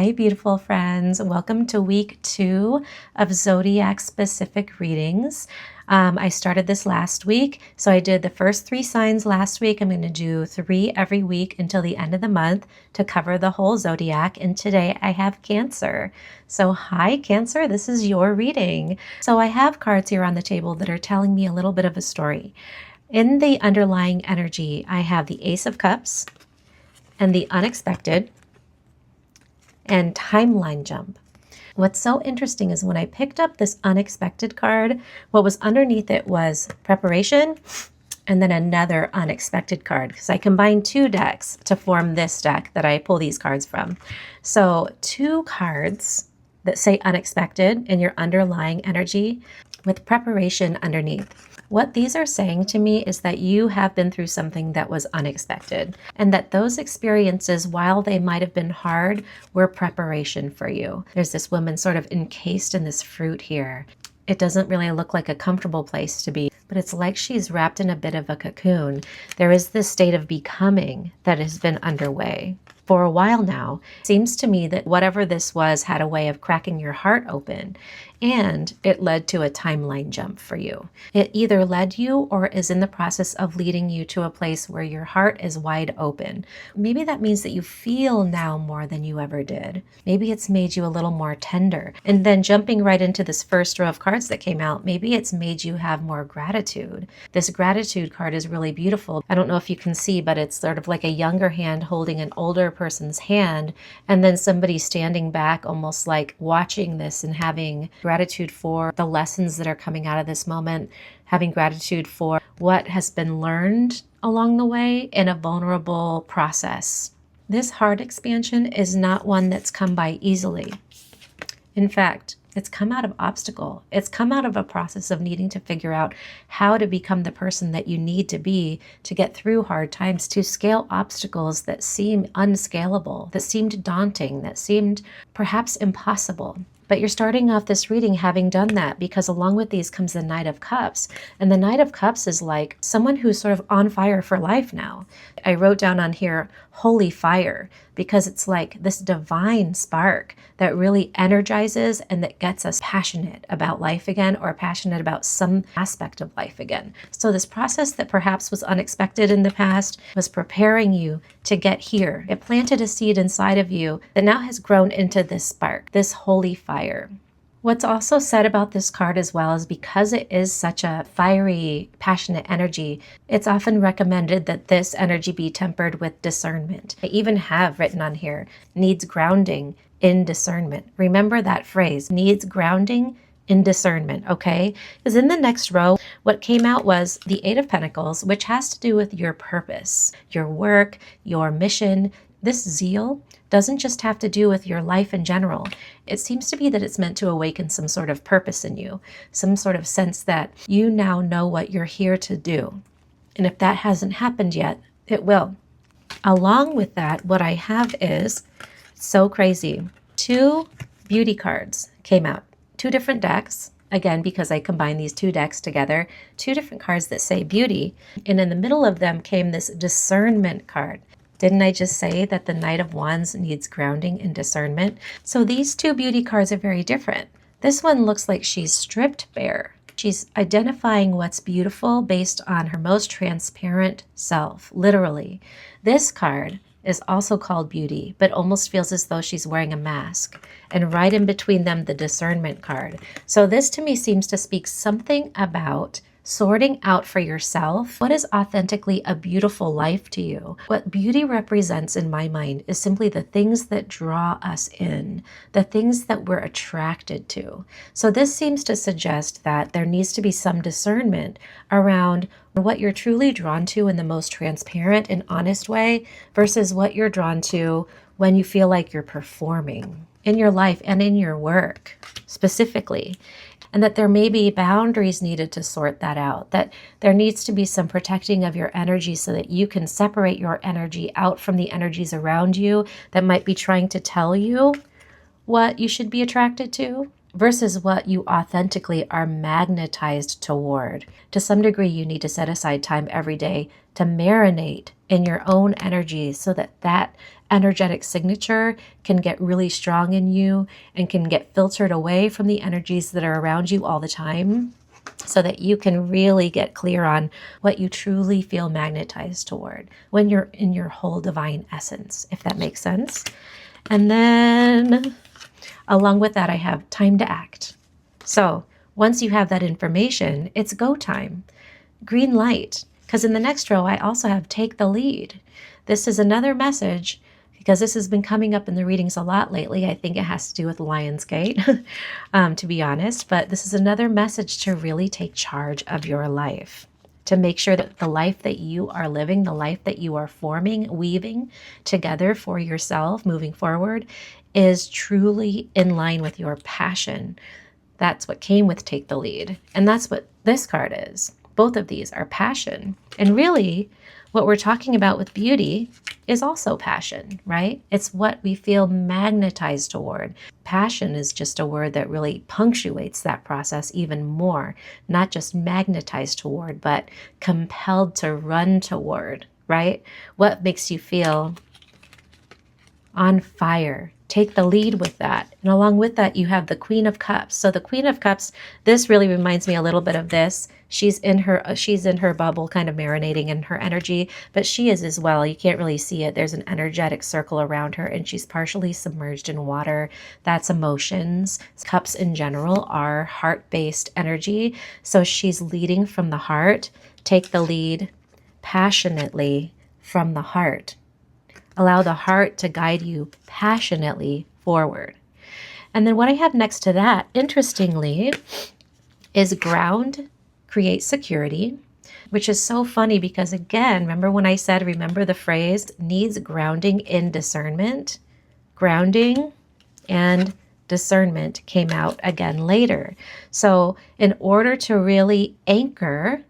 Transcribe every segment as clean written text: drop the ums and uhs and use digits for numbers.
Hi, beautiful friends. Welcome to week 2 of Zodiac specific readings. I started this last week, so I did the first 3 signs last week. I'm going to do 3 every week until the end of the month to cover the whole Zodiac. And today I have Cancer. So hi, Cancer, this is your reading. So I have cards here on the table that are telling me a little bit of a story. In the underlying energy, I have the Ace of Cups and the Unexpected and Timeline Jump. What's so interesting is when I picked up this Unexpected card, what was underneath it was Preparation and then another Unexpected card, because I combined 2 decks to form this deck that I pull these cards from. So 2 cards that say Unexpected in your underlying energy with Preparation underneath. What these are saying to me is that you have been through something that was unexpected, and that those experiences, while they might have been hard, were preparation for you. There's this woman sort of encased in this fruit here. It doesn't really look like a comfortable place to be, but it's like she's wrapped in a bit of a cocoon. There is this state of becoming that has been underway for a while now. It seems to me that whatever this was had a way of cracking your heart open, and it led to a timeline jump for you. It either led you or is in the process of leading you to a place where your heart is wide open. Maybe that means that you feel now more than you ever did. Maybe it's made you a little more tender. And then jumping right into this first row of cards that came out, maybe it's made you have more gratitude. This gratitude card is really beautiful. I don't know if you can see, but it's sort of like a younger hand holding an older person's hand, and then somebody standing back almost like watching this and having gratitude for the lessons that are coming out of this moment, having gratitude for what has been learned along the way in a vulnerable process. This heart expansion is not one that's come by easily. In fact, it's come out of obstacle. It's come out of a process of needing to figure out how to become the person that you need to be to get through hard times, to scale obstacles that seem unscalable, that seemed daunting, that seemed perhaps impossible. But you're starting off this reading having done that, because along with these comes the Knight of Cups. And the Knight of Cups is like someone who's sort of on fire for life now. I wrote down on here, holy fire, because it's like this divine spark that really energizes and that gets us passionate about life again, or passionate about some aspect of life again. So this process that perhaps was unexpected in the past was preparing you to get here. It planted a seed inside of you that now has grown into this spark, this holy fire. What's also said about this card as well is because it is such a fiery, passionate energy, it's often recommended that this energy be tempered with discernment. I even have written on here, needs grounding in discernment. Remember that phrase, needs grounding in discernment, okay? Because in the next row, what came out was the 8 of Pentacles, which has to do with your purpose, your work, your mission. This zeal doesn't just have to do with your life in general. It seems to be that it's meant to awaken some sort of purpose in you, some sort of sense that you now know what you're here to do. And if that hasn't happened yet, it will. Along with that, what I have is so crazy. 2 beauty cards came out, 2 different decks. Again, because I combined these 2 decks together, 2 different cards that say beauty. And in the middle of them came this discernment card. Didn't I just say that the Knight of Wands needs grounding in discernment? So these 2 beauty cards are very different. This one looks like she's stripped bare. She's identifying what's beautiful based on her most transparent self, literally. This card is also called beauty, but almost feels as though she's wearing a mask. And right in between them, the discernment card. So this to me seems to speak something about sorting out for yourself what is authentically a beautiful life to you. What beauty represents in my mind is simply the things that draw us in, the things that we're attracted to. So this seems to suggest that there needs to be some discernment around what you're truly drawn to in the most transparent and honest way versus what you're drawn to when you feel like you're performing in your life and in your work specifically. And that there may be boundaries needed to sort that out, that there needs to be some protecting of your energy so that you can separate your energy out from the energies around you that might be trying to tell you what you should be attracted to. versus what you authentically are magnetized toward. To some degree, you need to set aside time every day to marinate in your own energy so that that energetic signature can get really strong in you and can get filtered away from the energies that are around you all the time, so that you can really get clear on what you truly feel magnetized toward when you're in your whole divine essence, if that makes sense. And then along with that, I have time to act. So once you have that information, it's go time, green light. Because in the next row, I also have take the lead. This is another message, because this has been coming up in the readings a lot lately. I think it has to do with Lionsgate, to be honest. But this is another message to really take charge of your life, to make sure that the life that you are living, the life that you are forming, weaving together for yourself moving forward, is truly in line with your passion. That's what came with Take the Lead. And that's what this card is. Both of these are passion. And really, what we're talking about with beauty is also passion, right? It's what we feel magnetized toward. Passion is just a word that really punctuates that process even more. Not just magnetized toward, but compelled to run toward, right? What makes you feel on fire? Take the lead with that. And along with that, you have the Queen of Cups. So the Queen of Cups, this really reminds me a little bit of this. She's in her bubble, kind of marinating in her energy, but she is as well. You can't really see it. There's an energetic circle around her, and she's partially submerged in water. That's emotions. Cups in general are heart-based energy. So she's leading from the heart. Take the lead passionately from the heart. Allow the heart to guide you passionately forward. And then what I have next to that, interestingly, is ground, create security, which is so funny because, again, remember when I said, remember the phrase, needs grounding in discernment? Grounding and discernment came out again later. So in order to really anchor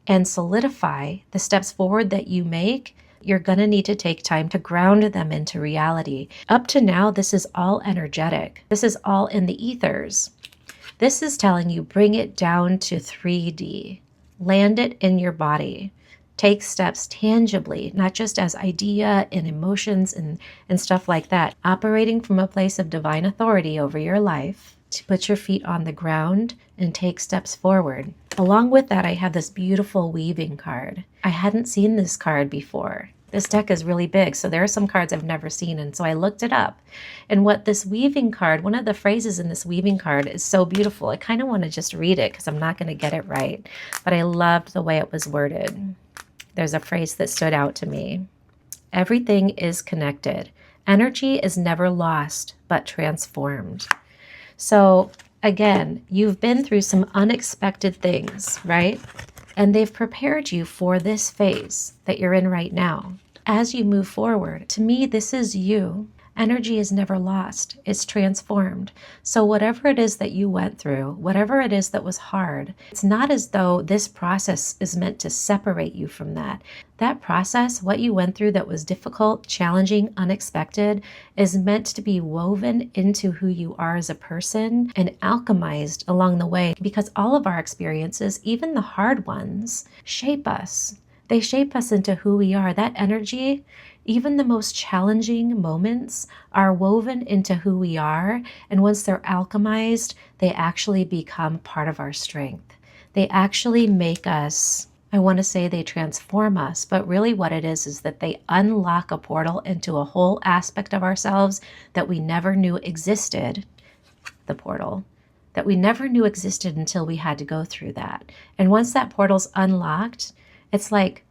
and solidify the steps forward that you make, you're going to need to take time to ground them into reality. Up to now, this is all energetic. This is all in the ethers. This is telling you bring it down to 3D. Land it in your body. Take steps tangibly, not just as idea and emotions and stuff like that. Operating from a place of divine authority over your life, to put your feet on the ground and take steps forward. Along with that, I have this beautiful weaving card. I hadn't seen this card before. This deck is really big, so there are some cards I've never seen, and so I looked it up. And what this weaving card, one of the phrases in this weaving card is so beautiful. I kind of want to just read it because I'm not going to get it right, but I loved the way it was worded. There's a phrase that stood out to me. Everything is connected. Energy is never lost, but transformed. So again, you've been through some unexpected things, right? And they've prepared you for this phase that you're in right now. As you move forward, to me, this is you. Energy is never lost. It's transformed. So whatever it is that you went through, whatever it is that was hard, it's not as though this process is meant to separate you from that. That process, what you went through that was difficult, challenging, unexpected, is meant to be woven into who you are as a person and alchemized along the way, because all of our experiences, even the hard ones, shape us. They shape us into who we are. That energy, even the most challenging moments, are woven into who we are. And once they're alchemized, they actually become part of our strength. They actually make us, I want to say they transform us, but really what it is that they unlock a portal into a whole aspect of ourselves that we never knew existed, the portal, that we never knew existed until we had to go through that. And once that portal's unlocked, it's like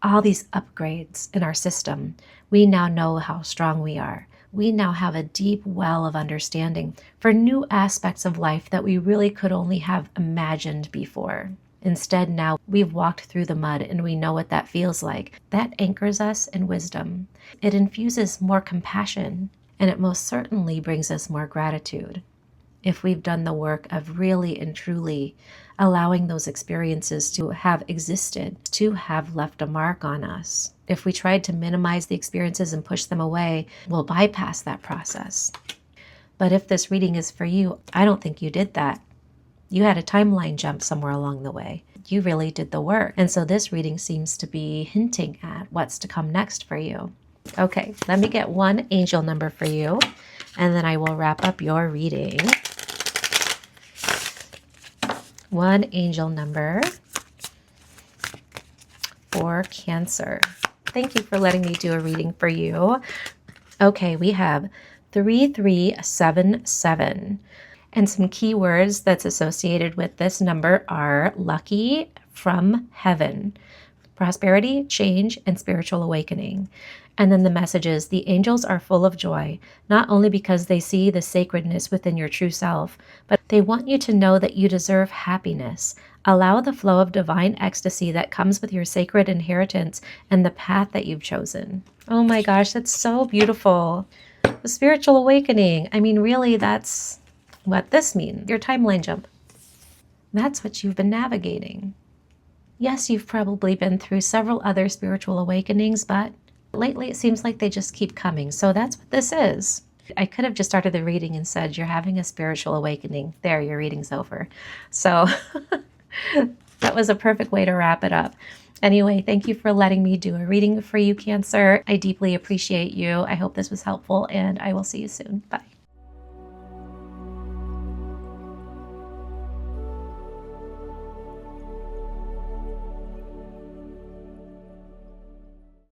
all these upgrades in our system. We now know how strong we are. We now have a deep well of understanding for new aspects of life that we really could only have imagined before. Instead, now we've walked through the mud and we know what that feels like. That anchors us in wisdom. It infuses more compassion, and it most certainly brings us more gratitude. If we've done the work of really and truly allowing those experiences to have existed, to have left a mark on us. If we tried to minimize the experiences and push them away, we'll bypass that process. But if this reading is for you, I don't think you did that. You had a timeline jump somewhere along the way. You really did the work. And so this reading seems to be hinting at what's to come next for you. Okay, let me get one angel number for you, and then I will wrap up your reading. One angel number for Cancer. Thank you for letting me do a reading for you. Okay, we have 3377. And some keywords that's associated with this number are lucky, from heaven, prosperity, change, and spiritual awakening. And then the message is, the angels are full of joy, not only because they see the sacredness within your true self, but they want you to know that you deserve happiness. Allow the flow of divine ecstasy that comes with your sacred inheritance and the path that you've chosen. Oh my gosh, that's so beautiful. The spiritual awakening. I mean, really, that's what this means. Your timeline jump. That's what you've been navigating. Yes, you've probably been through several other spiritual awakenings, but lately it seems like they just keep coming. So that's what this is. I could have just started the reading and said, you're having a spiritual awakening. There, your reading's over. So that was a perfect way to wrap it up. Anyway, thank you for letting me do a reading for you, Cancer. I deeply appreciate you. I hope this was helpful, and I will see you soon. Bye.